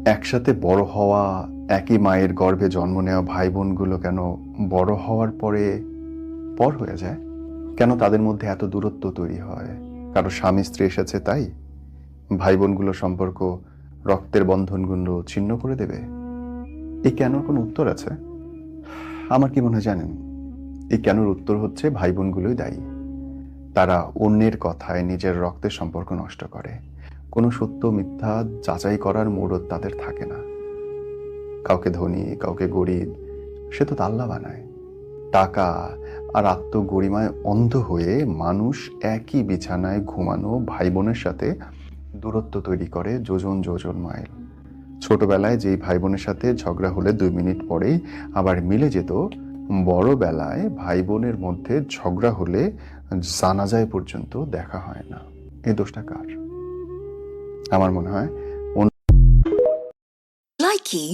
একসাথে বড় হওয়া, একই মায়ের গর্ভে জন্ম নেওয়া ভাই বোনগুলো কেন বড় হওয়ার পরে পর হয়ে যায়? কেন তাদের মধ্যে এত দূরত্ব তৈরি হয়? কারো স্বামী স্ত্রী এসেছে তাই ভাই বোনগুলো সম্পর্ক, রক্তের বন্ধনগুলো ছিন্ন করে দেবে? এই কেনর কোনো উত্তর আছে? আমার কি মনে হয় জানেন, এই কেনর উত্তর হচ্ছে ভাই বোনগুলোই দায়ী। তারা অন্যের কথায় নিজের রক্তের সম্পর্ক নষ্ট করে। কোনো সত্য মিথ্যা যাচাই করার মুরত তাদের থাকে না। কাউকে ধনী, কাউকে গরিব, সে তো আল্লাহ বানায়। টাকা আর আত্মগরিমায় অন্ধ হয়ে মানুষ একই বিছানায় ঘুমানো ভাই বোনের সাথে দূরত্ব তৈরি করে যোজন যোজন মাইল। ছোটবেলায় যেই ভাই বোনের সাথে ঝগড়া হলে 2 মিনিট পরেই আবার মিলে যেত, বড়বেলায় ভাই বোনের মধ্যে ঝগড়া হলে জানাজায় পর্যন্ত দেখা হয় না। এই দোষটা কার? আমার মনে হয় Likey